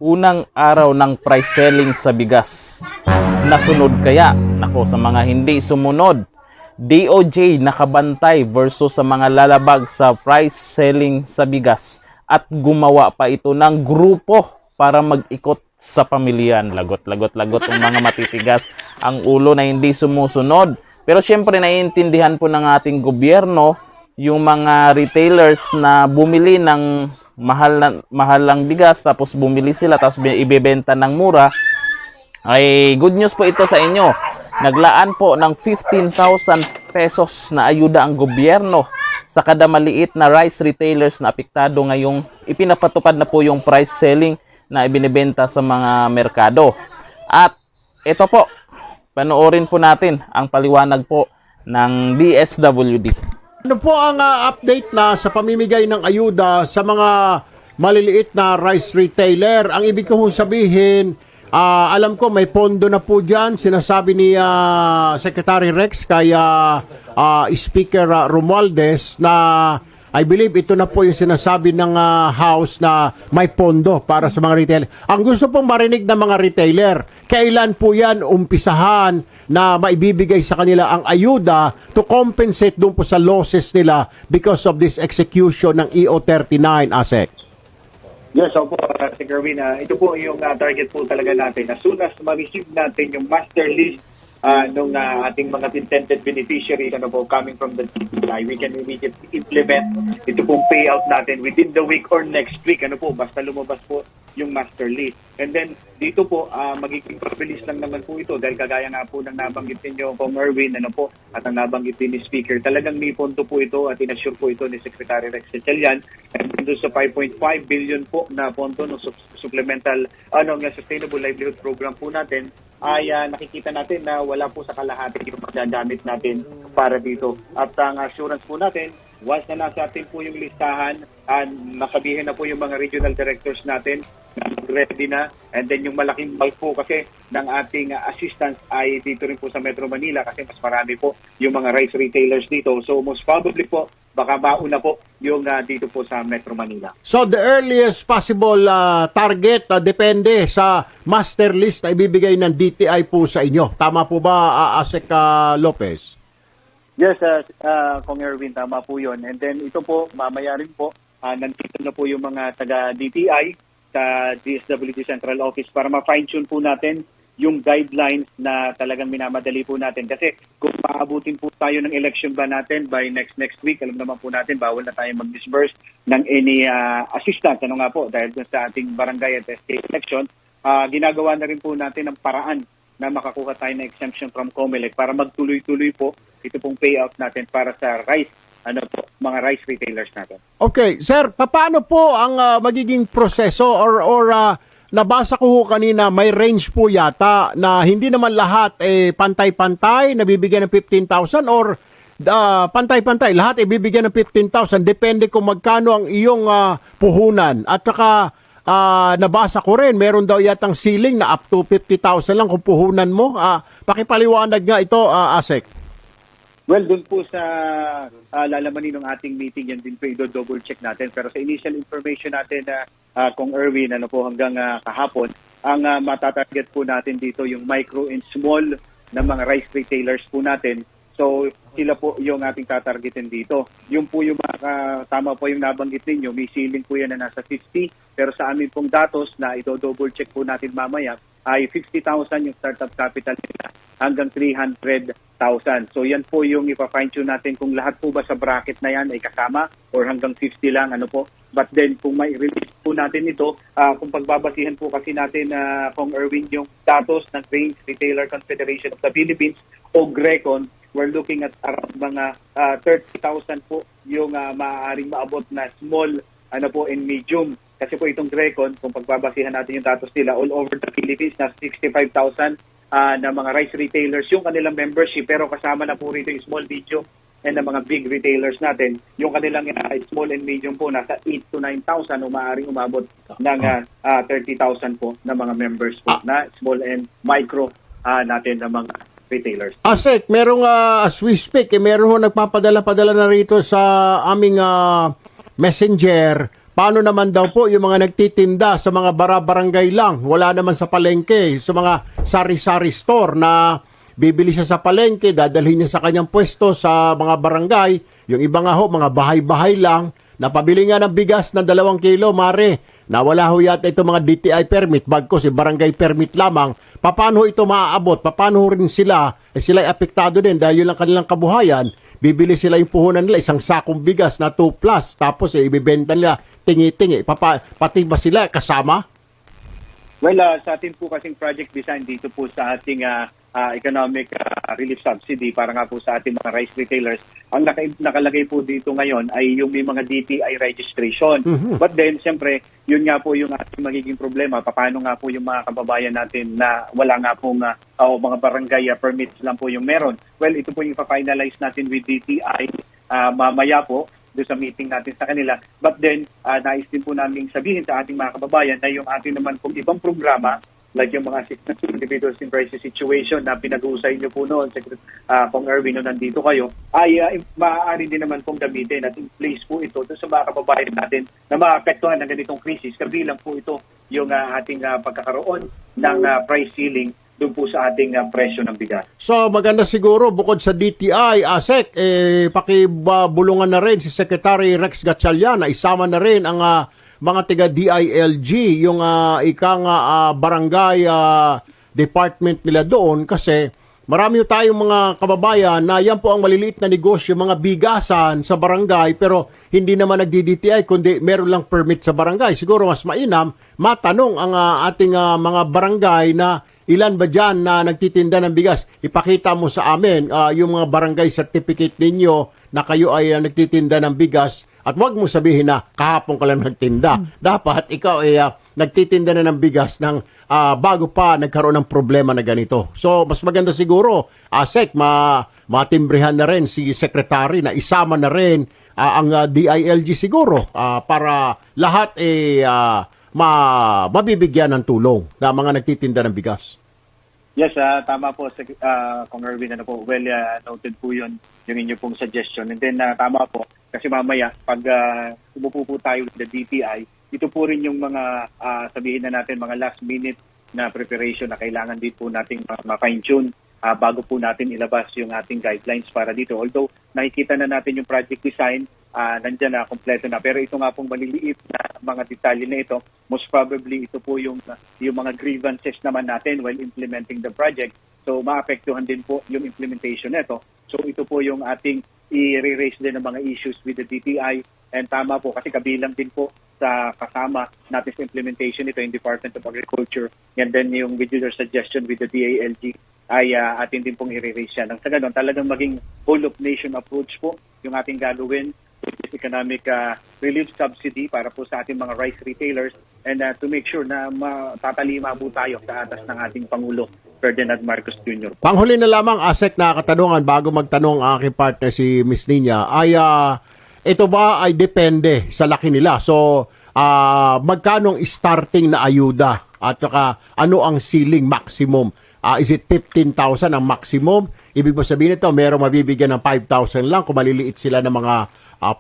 unang araw ng price selling sa bigas. Nasunod kaya? Nako, sa mga hindi sumunod, DOJ nakabantay versus sa mga lalabag sa price selling sa bigas at gumawa pa ito ng grupo para mag-ikot sa pamilyan. Lagot-lagot-lagot ang mga matitigas ang ulo na hindi sumusunod. Pero syempre naiintindihan po ng ating gobyerno yung mga retailers na bumili ng mahal lang bigas tapos bumili sila tapos ibebenta ng mura. Ay good news po ito sa inyo. Naglaan po ng 15,000 pesos na ayuda ang gobyerno sa kada maliit na rice retailers na apektado ngayong ipinapatupad na po yung price selling na ibinebenta sa mga merkado. At ito po, panoorin po natin ang paliwanag po ng DSWD. Ano po ang update na sa pamimigay ng ayuda sa mga maliliit na rice retailer? Ang ibig ko sabihin, alam ko may pondo na po dyan. Sinasabi ni Secretary Rex kay Speaker Romualdez na I believe ito na po yung sinasabi ng House na may pondo para sa mga retailer. Ang gusto pong marinig ng mga retailer, kailan po yan umpisahan na maibibigay sa kanila ang ayuda to compensate doon po sa losses nila because of this execution ng EO39, ASEC? Yes, opo, Sir Kerwin. Ito po yung target po talaga natin. As soon as ma-receive natin yung master list nung ating mga intended beneficiaries coming from the DTI, we can immediately implement ito pong payout natin within the week or next week. Basta lumabas po yung master list. And then, dito po, magiging pabilis lang naman po ito dahil kagaya nga po ng nabanggit ninyo, Kong Erwin, at ang nabanggit din ni Speaker, talagang may pondo po ito at inassure po ito ni Secretary Rex Gatchalian. And doon sa 5.5 billion po na pondo ng supplemental, Sustainable Livelihood Program po natin, ay nakikita natin na wala po sa kalahati yung magagamit natin para dito. At ang assurance po natin, once na nasa atin po yung listahan, nasabihin na po yung mga regional directors natin na ready na, and then yung malaking bulk po kasi ng ating assistance ay dito rin po sa Metro Manila kasi mas marami po yung mga rice retailers dito. So most probably po, baka mauna po yung dito po sa Metro Manila. So the earliest possible target depende sa master list na ibibigay ng DTI po sa inyo. Tama po ba, ASEC Lopez? Yes, Kong Erwin, tama po yun. And then ito po, mamaya rin po, nandito na po yung mga taga-DTI sa DSWD Central Office para ma-fine-tune po natin yung guidelines na talagang minamadali po natin. Kasi kung maabutin po tayo ng election ba natin by next week, alam naman po natin, bawal na tayo mag-disburse ng any assistance. Dahil sa ating barangay at state election, ginagawa na rin po natin ang paraan na makakuha tayo ng exemption from COMELEC para magtuloy-tuloy po ito pong payout natin para sa rice, mga rice retailers natin. Okay, sir, paano po ang magiging proseso or nabasa ko kanina may range po yata na hindi naman lahat pantay-pantay nabibigyan ng 15,000 or pantay-pantay lahat ibibigyan ng 15,000 depende kung magkano ang iyong puhunan at saka nabasa ko rin meron daw yatang ceiling na up to 50,000 lang kung puhunan mo. Pakipaliwanag nga ito, ASEC. Well, doon po sa lalamanin ng ating meeting, yan din po i-double check natin. Pero sa initial information natin, Kong Erwin, hanggang kahapon, ang matatarget po natin dito yung micro and small na mga rice retailers po natin. So, sila po yung ating tatargetin dito. Yung po yung tama po yung nabanggit ninyo, may ceiling po yan na nasa 50. Pero sa amin pong datos na ito-double check po natin mamaya, ay 50,000 yung startup capital nila hanggang 300,000. So yan po yung ipa-fine-tune natin kung lahat po ba sa bracket na yan ay kasama or hanggang 50 lang But then kung may release po natin ito, kung pagbabasihan po kasi natin Kong Erwin yung datos ng Grain Retailer Confederation of the Philippines o GRECON, we're looking at around mga 30,000 po yung maaaring maabot na small and medium. Kasi po itong GRECON, kung pagbabasihan natin yung datos nila, all over the Philippines, na 65,000 na mga rice retailers yung kanilang membership, pero kasama na po rito yung small, medium, and the mga big retailers natin. Yung kanilang small and medium po, nasa 8,000 to 9,000 o maaaring umabot ng 30,000 po na mga members po na small and micro natin na mga retailers. ASEC, merong as we speak, meron ho nagpapadala-padala na rito sa aming messenger paano naman daw po yung mga nagtitinda sa mga bara-barangay lang, wala naman sa palengke, sa mga sari-sari store na bibili siya sa palengke, dadalhin niya sa kanyang pwesto sa mga barangay, yung iba nga ho, mga bahay-bahay lang, napabili nga ng bigas na 2 kilo, mare, nawala ho yata ito mga DTI permit, bagko si barangay permit lamang, paano ito maaabot, paano rin sila, sila ay apektado din dahil yun lang kanilang kabuhayan, bibili sila yung puhunan nila, isang sakong bigas na 2 plus, tapos ibibenta nila, tingi-tingi, pati ba sila kasama? Well, sa atin po kasing project design dito po sa ating economic relief subsidy para nga po sa ating mga rice retailers, ang nakalagay po dito ngayon ay yung may mga DTI registration. But then, siyempre, yun nga po yung ating magiging problema. Paano nga po yung mga kababayan natin na wala nga pong mga barangay permits lang po yung meron. Well, ito po yung pa-finalize natin with DTI mamaya po doon sa meeting natin sa kanila. But then, nais din po namin sabihin sa ating mga kababayan na yung ating naman pong ibang programa, like yung mga assistance to individuals in crisis situation na pinag-uusay niyo po noon, Kong Erwin, no, nandito kayo, ay maaari din naman pong gamitin at in place po ito doon sa mga kababayan natin na maapektuhan ng ganitong krisis. Kabilang po ito yung ating pagkakaroon ng price ceiling doon po sa ating presyo ng bigas. So maganda siguro bukod sa DTI, ASEC, pakibulungan na rin si Secretary Rex Gatchalian na isama na rin ang mga tiga DILG, yung barangay department nila doon kasi marami tayong mga kababayan na yan po ang maliliit na negosyo, mga bigasan sa barangay pero hindi naman nagdi-DTI kundi meron lang permit sa barangay. Siguro mas mainam matanong ang ating mga barangay na ilan ba dyan na nagtitinda ng bigas? Ipakita mo sa amin yung mga barangay certificate ninyo na kayo ay nagtitinda ng bigas at wag mo sabihin na kahapon ka lang nagtinda. Dapat ikaw ay nagtitinda na ng bigas ng bago pa nagkaroon ng problema na ganito. So mas maganda siguro, ASEC, matimbrehan na rin si Secretary na isama na rin ang DILG siguro para lahat mabibigyan ng tulong na mga nagtitinda ng bigas. Yes, tama po, Kong Erwin, well noted po yun, yung inyo pong suggestion. And then tama po, kasi mamaya, pag umupo po tayo with the DTI, ito po rin yung mga, sabihin na natin, mga last minute na preparation na kailangan din po nating ma-fine-tune bago po natin ilabas yung ating guidelines para dito. Although nakikita na natin yung project design, nandyan na, kompleto na. Pero ito nga pong maliliit na mga detalye na ito, most probably ito po yung mga grievances naman natin while implementing the project. So maapektuhan din po yung implementation nito. So ito po yung ating i-raise din ng mga issues with the DTI. And tama po, kasi kabilang din po sa kasama natin sa implementation ito yung Department of Agriculture. And then yung with your suggestion with the DILG ay atin din pong i-raise yan. Sa ganun, talagang maging whole of nation approach po yung ating gagawin with this economic relief subsidy para po sa ating mga rice retailers and to make sure na tatalima po tayo sa atas ng ating Pangulo Ferdinand Marcos Jr. Panghuli na lamang, ASEC, na katanungan bago magtanong ang aking partner si Miss Nina, ay ito ba ay depende sa laki nila? So, magkano ang starting na ayuda? At saka, ano ang ceiling maximum? Is it 15,000 ang maximum? Ibig mo sabihin ito, merong mabibigyan ng 5,000 lang kung maliliit sila ng mga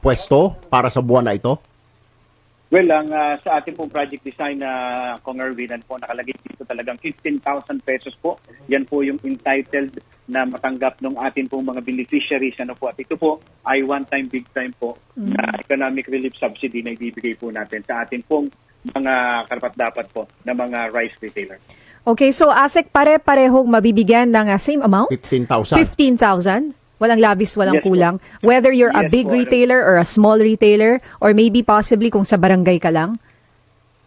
pwesto para sa buwan na ito? Well, sa ating pong project design na Kong Erwin, po nakalagay dito talagang 15,000 pesos po. Yan po yung entitled na matanggap ng ating pong mga beneficiaries. At ito po ay one-time, big-time po na economic relief subsidy na ibibigay po natin sa ating pong mga karapat-dapat po na mga rice retailers. Okay, so ASEC, pare-parehong mabibigyan ng same amount? 15,000. 15,000? Walang labis, walang Yes, kulang. Whether you're a Yes, big po. retailer or a small retailer or maybe possibly kung sa barangay ka lang?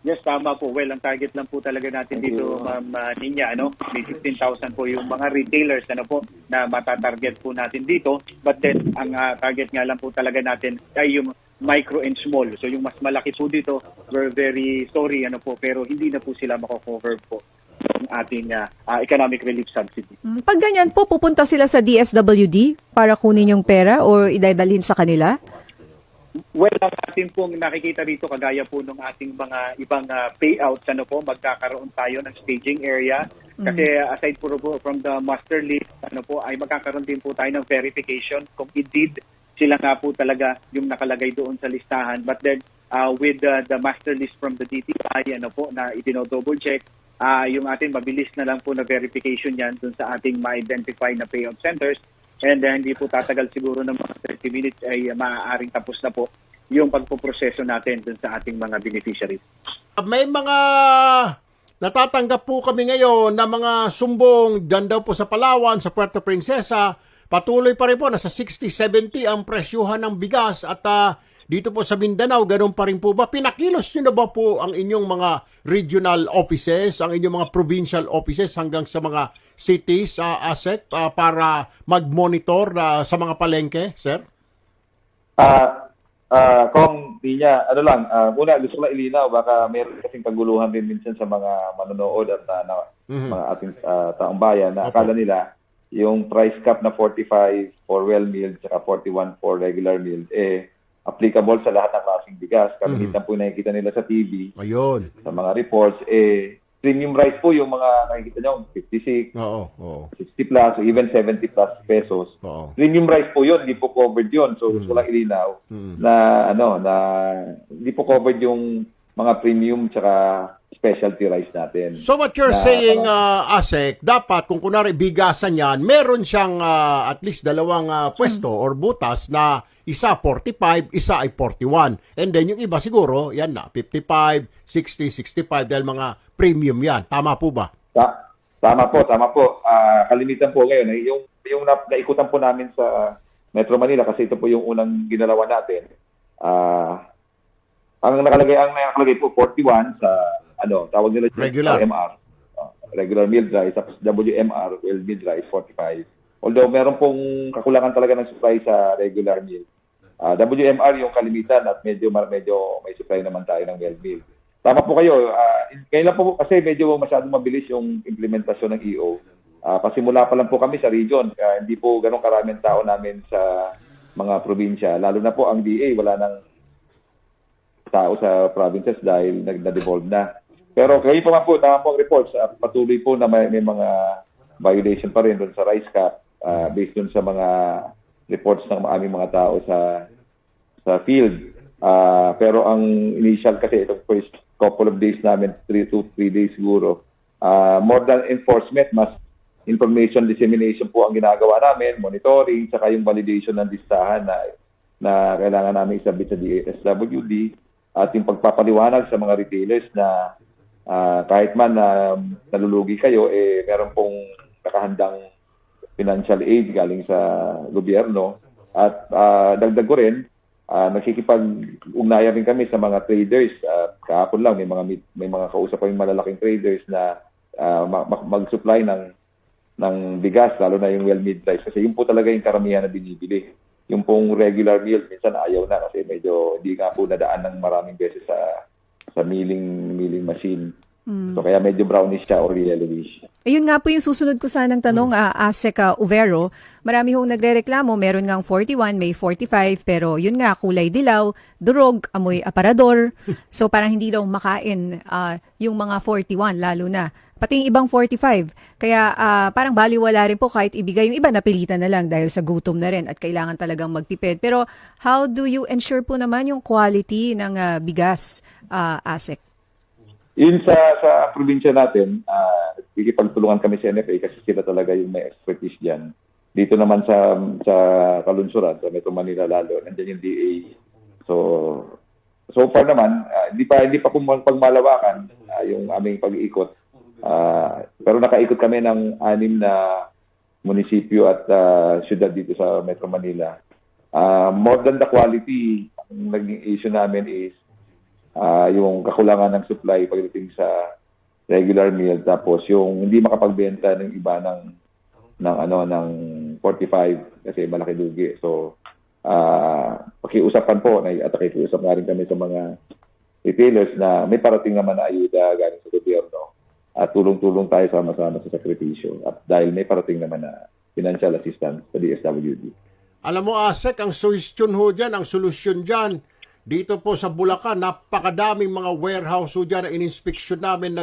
Yes, tama po. Well, ang target lang po talaga natin dito, Ma'am Ninya, may 15,000 po yung mga retailers po na matatarget po natin dito. But then, ang target nga lang po talaga natin ay yung micro and small. So yung mas malaki po dito, we're very sorry pero hindi na po sila mako-cover po ng ating economic relief subsidy. Pag ganyan po, pupunta sila sa DSWD para kunin yung pera o idadalhin sa kanila? Well, ang ating pong nakikita rito, kagaya po ng ating mga ibang payouts, magkakaroon tayo ng staging area. Kasi aside po from the master list, ay magkakaroon din po tayo ng verification kung indeed sila nga po talaga yung nakalagay doon sa listahan. But then, with the master list from the DTI, ano po, na itino-double check. Yung ating mabilis na lang po na verification yan dun sa ating ma-identify na payout centers. And hindi po tatagal siguro ng mga 30 minutes ay maaaring tapos na po yung pagpuproseso natin dun sa ating mga beneficiaries. May mga natatanggap po kami ngayon na mga sumbong dyan daw po sa Palawan, sa Puerto Princesa. Patuloy pa rin po, nasa 60-70 ang presyuhan ng bigas at dito po sa Mindanao, ganun pa rin po ba? Pinakilos nyo na ba po ang inyong mga regional offices, ang inyong mga provincial offices hanggang sa mga cities, ASEC, para mag-monitor sa mga palengke, sir? Kung di niya, una gusto ko lang ilinaw, baka mayroon kasing kaguluhan din minsan sa mga manonood at mga ating taong bayan na akala nila yung price cap na 45 for well-milled at 41 for regular milled, applicable sa lahat ng klaseng bigas. Kalimitan po yung nakikita nila sa TV, Ayun. sa mga reports, premium rice po yung mga nakikita nyo, 56, Oo. 60 plus, or even 70 plus pesos. Oo. Premium rice po yun, hindi po covered yun. So gusto lang ilinaw na hindi po covered yung mga premium tsaka specialty rice natin. So what you're saying, ASEC, dapat kung kunwari bigasan yan, meron siyang at least dalawang pwesto or butas na isa 45, isa ay 41. And then yung iba siguro, yan na, 55, 60, 65 dahil mga premium yan. Tama po ba? Tama po. Kalimitan po ngayon, yung naikutan po namin sa Metro Manila kasi ito po yung unang ginalawan natin. Ang nakalagay po 41 sa tawag nila Regular. MR. Regular milled rice, tapos WMR, well milled rice 45. Although meron pong kakulangan talaga ng supply sa regular meal. WMR yung kalimitan at medyo may supply naman tayo ng well milled. Tama po kayo. Ngayon lang po kasi medyo masyadong mabilis yung implementasyon ng EO. Pasimula pa lang po kami sa region. Hindi po ganun karaming tao namin sa mga probinsya. Lalo na po ang DA, wala nang tao sa provinces dahil na-devolve na. Pero kayo pa man po, tama po ang reports. Patuloy po na may mga violation pa rin doon sa rice cap based doon sa mga reports ng aming mga tao sa field. Pero ang initial kasi itong first couple of days namin, 3 to 3 days siguro, more than enforcement, mas information dissemination po ang ginagawa namin, monitoring, saka yung validation ng listahan na kailangan namin isabit sa DSWD at yung pagpapaliwanag sa mga retailers na kahit man nalulugi kayo, meron pong nakahandang financial aid galing sa gobyerno. At dagdag ko rin, nakikipag-ugnayan rin kami sa mga traders. Kahapon lang may mga kausap pa yung malalaking traders na mag-supply ng bigas, lalo na yung well-milled rice. Kasi yun po talaga yung karamihan na binibili. Yung pong regular meal, minsan ayaw na kasi medyo hindi nga po nadaan ng maraming beses sa milling machine. So kaya medyo brownish siya or yellowish. Ayun nga po yung susunod ko sanang tanong, ASEC Uvero. Marami hong nagrereklamo, meron ngang 41, may 45, pero yun nga, kulay dilaw, durog, amoy aparador. So parang hindi daw makain yung mga 41, lalo na. Pati yung ibang 45. Kaya parang baliwala rin po kahit ibigay yung iba, napilitan na lang dahil sa gutom na rin at kailangan talagang magtipid. Pero how do you ensure po naman yung quality ng bigas, ASEC? Yun sa probinsya natin, ikipagtulungan kami sa NFA kasi sila talaga yung may expertise dyan. Dito naman sa kalunsuran, sa Metro Manila lalo, nandiyan yung DA. So far naman, hindi pa pagmalawakan yung aming pag-iikot. Pero nakaikot kami ng 6 na munisipyo at syudad dito sa Metro Manila. More than the quality, ang naging issue namin is yung kakulangan ng supply pagdating sa regular meal, tapos yung hindi makapagbenta ng iba ng 45 kasi malaki dugi. So pakiusapan po at pakiusap na rin kami sa mga retailers na may parating naman na ayuda galing sa gobyerno at tulong-tulong tayo sama-sama sa sakripisyo at dahil may parating naman na financial assistance sa DSWD. Alam mo, ASEC, ang solusyon ho dyan, ang solusyon dyan, dito po sa Bulacan, napakadaming mga warehouse ho dyan na in-inspection namin,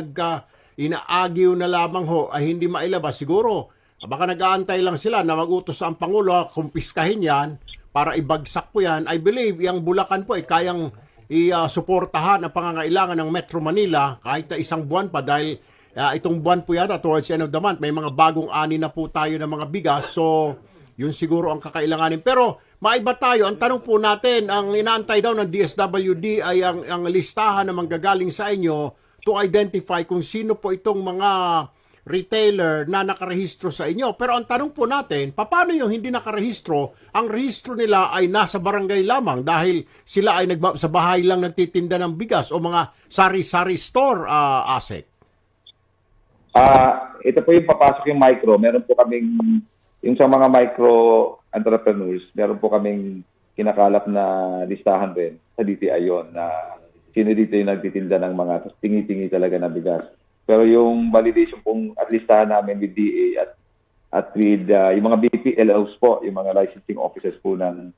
inaagiw na lamang ho, ay hindi mailabas. Siguro, baka nag-aantay lang sila na mag-utos sa ang Pangulo, kumpiskahin yan, para ibagsak po yan. I believe, yung Bulacan po ay kayang i-suportahan ang pangangailangan ng Metro Manila kahit na isang buwan pa dahil itong buwan po yata towards the end of the month may mga bagong ani na po tayo ng mga bigas, so yun siguro ang kakailanganin. Pero maiba tayo, ang tanong po natin, ang inaantay daw ng DSWD ay ang listahan na manggagaling sa inyo to identify kung sino po itong mga retailer na nakarehistro sa inyo. Pero ang tanong po natin, paano yung hindi nakarehistro? Ang rehistro nila ay nasa barangay lamang dahil sila ay sa bahay lang nagtitinda ng bigas o mga sari-sari store, ASEC. Ito po yung papasok yung micro. Meron po kaming, yung sa mga micro entrepreneurs, meron po kaming kinakalap na listahan rin sa DTI yun na sino dito yung nagtitinda ng mga tingi-tingi talaga na bigas. Pero yung validation pong at listahan namin with DA at with yung mga BPLOs po, yung mga licensing officers po ng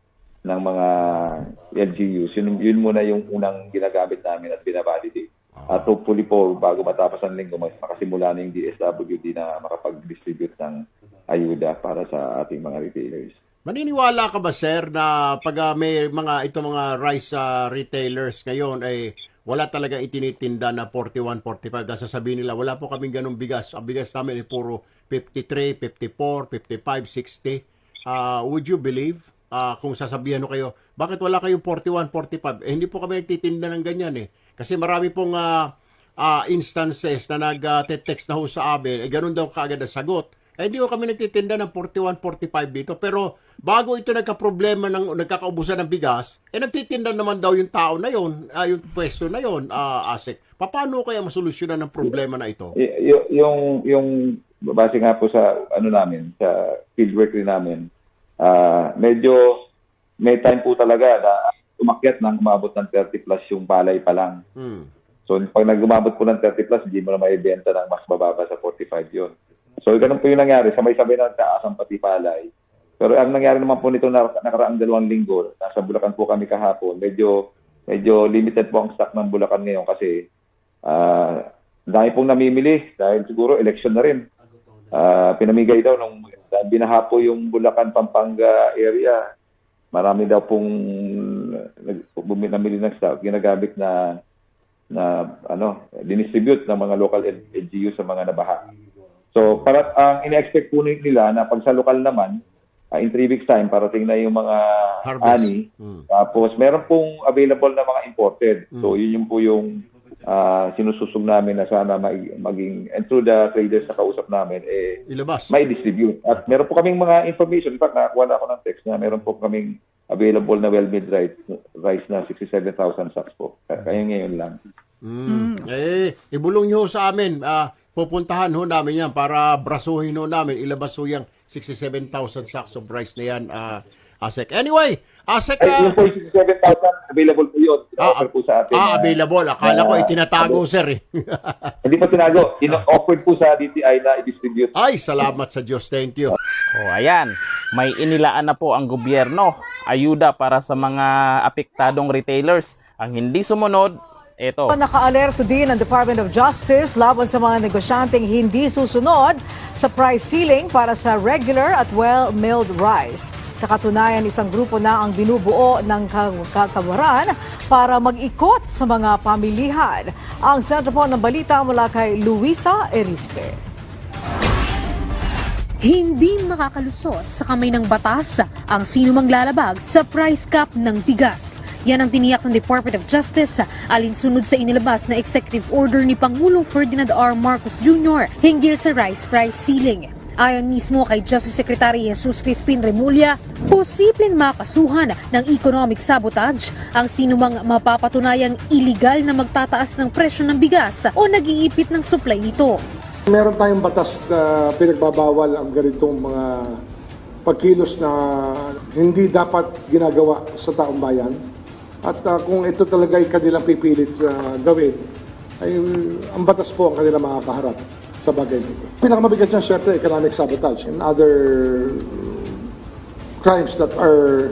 mga LGUs, yun muna yung unang ginagamit namin at binavalidate. At hopefully po, bago matapos ang linggo, makasimula na yung DSWD na makapag-distribute ng ayuda para sa ating mga retailers. Maniniwala ka ba, sir, na pag may mga rice retailers ngayon ay wala talaga itinitinda na 41, 45 dahil sasabihin nila, wala po kaming ganung bigas. Ang bigas namin ay puro 53, 54, 55, 60. Would you believe kung sasabihan kayo, bakit wala kayong 41, 45? Hindi po kami nagtitinda ng ganyan eh. Kasi marami pong instances na nag-text na ho sa amin, ganun daw kaagad ang sagot. Hindi ko kami nagtitinda ng 41, 45 dito. Pero bago ito nagka-problema ng nagkakaubusan ng bigas, nagtitinda naman daw yung tao na yon, yung pwesto na yon, ASEC. Paano kaya masolusyonan ng problema na ito? Yung base nga po sa namin, sa fieldwork rin namin, medyo may time po talaga na umakyat ng umabot ng 30 plus yung palay pa lang. So pag nag-umabot po ng 30 plus, hindi mo na maibenta ng mas mababa sa 45 yun. So, ganun po yung nangyari. Sabay-sabay na taasang pati palay. Pero ang nangyari naman po nito nakaraang 2 linggo, nasa Bulacan po kami kahapon, medyo limited po ang stock ng Bulacan ngayon kasi dahil pong namimili dahil siguro election na rin. Pinamigay daw nung binaha po yung Bulacan, Pampanga area. Marami daw pong namili ng stock, ginagamit na dinistribute ng mga local LGU sa mga nabaha. So, ang ina-expect po nila na pag sa lokal naman, in 3 weeks time, parating na yung mga ani. Tapos, meron pong available na mga imported. So, yun po yung sinususog namin na sana maging, and through the traders na kausap namin, ilabas. May distribute. At meron po kaming mga information. In fact, nakakuha na ako ng text na meron po kaming available na well-made rice na 67,000 sacks po. Kaya ngayon lang. Ibulong nyo sa amin. Pupuntahan ho namin yan para brasuhin ho namin. Ilabas ho yung 67,000 sacks of rice na yan, ASEC. Anyway, ASEC... yung po 67,000, available po yun. Offer po sa atin. Available. Akala ko itinatago, sir. Hindi po tinago. Offered po sa DTI na i-distribute. Ay, salamat sa Diyos. Thank you. Ayan. May inilaan na po ang gobyerno. Ayuda para sa mga apektadong retailers. Ang hindi sumunod, ito. Naka-alerto din ang Department of Justice laban sa mga negosyanteng hindi susunod sa price ceiling para sa regular at well-milled rice. Sa katunayan, isang grupo na ang binubuo ng kagawaran para mag-ikot sa mga pamilihan. Ang sentro po ng balita mula kay Luisa Erispe. Hindi makakalusot sa kamay ng batas ang sino mang lalabag sa price cap ng bigas. Yan ang tiniyak ng Department of Justice alinsunod sa inilabas na executive order ni Pangulong Ferdinand R. Marcos Jr. hinggil sa rice price ceiling. Ayon mismo kay Justice Secretary Jesus Crispin Remulla, posibleng makasuhan ng economic sabotage ang sinumang mapapatunayang iligal na magtataas ng presyo ng bigas o nag-iipit ng supply nito. Meron tayong batas na pinagbabawal ang ganitong mga pagkilos na hindi dapat ginagawa sa taong bayan. At kung ito talaga ay kanilang pipilit gawin, ay ang batas po ang kanilang makakaharap sa bagay nito. Pinakamabigat niyan, syempre, economic sabotage and other crimes that are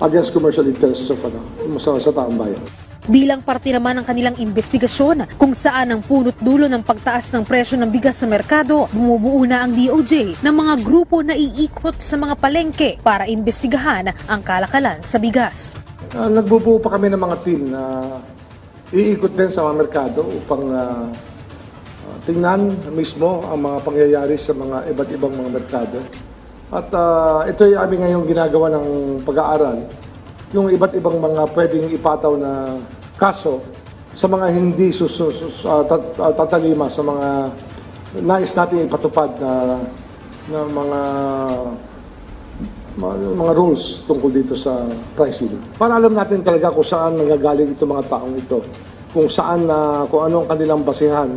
against commercial interests of sa taong bayan. Bilang parte naman ng kanilang investigasyon kung saan ang punot dulo ng pagtaas ng presyo ng bigas sa merkado, bumubuo na ang DOJ ng mga grupo na iikot sa mga palengke para imbestigahan ang kalakalan sa bigas. Nagbubuo pa kami ng mga team na iikot din sa mga merkado upang tingnan mismo ang mga pangyayari sa mga iba't ibang mga merkado. At ito ay aming ngayong ginagawa ng pag-aaral, yung iba't ibang mga pwedeng ipataw na kaso sa mga hindi tatalima sa mga nais natin ipatupad na mga rules tungkol dito sa price ceiling. Para alam natin talaga kung saan nanggagaling itong mga taong ito, kung saan kung ano ang kanilang basihan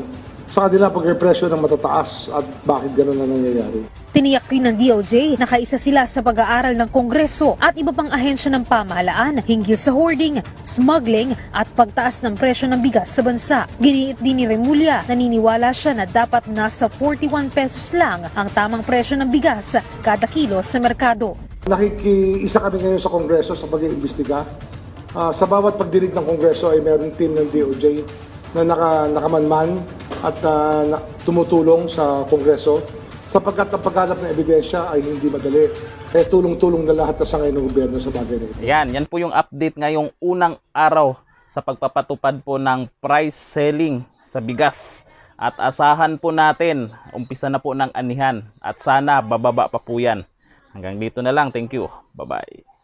sa kanilang pagrepresyo ng matataas at bakit gano'n na nangyayari. Tiniyak rin ng DOJ na kaisa sila sa pag-aaral ng Kongreso at iba pang ahensya ng pamahalaan hinggil sa hoarding, smuggling at pagtaas ng presyo ng bigas sa bansa. Giniit din ni Remulla, naniniwala siya na dapat nasa 41 pesos lang ang tamang presyo ng bigas kada kilo sa merkado. Nakikiisa kami ngayon sa Kongreso sa pag-iimbestiga. Sa bawat pagdinig ng Kongreso ay meron team ng DOJ na nakamanman at tumutulong sa Kongreso sapagkat ang paghanap ng ebidensya ay hindi madali. Kaya tulong-tulong na lahat na sangay ng gobyerno sa bagay na ito. Yan po yung update ngayong unang araw sa pagpapatupad po ng price selling sa bigas. At asahan po natin, umpisa na po ng anihan at sana bababa pa po yan. Hanggang dito na lang. Thank you. Bye-bye.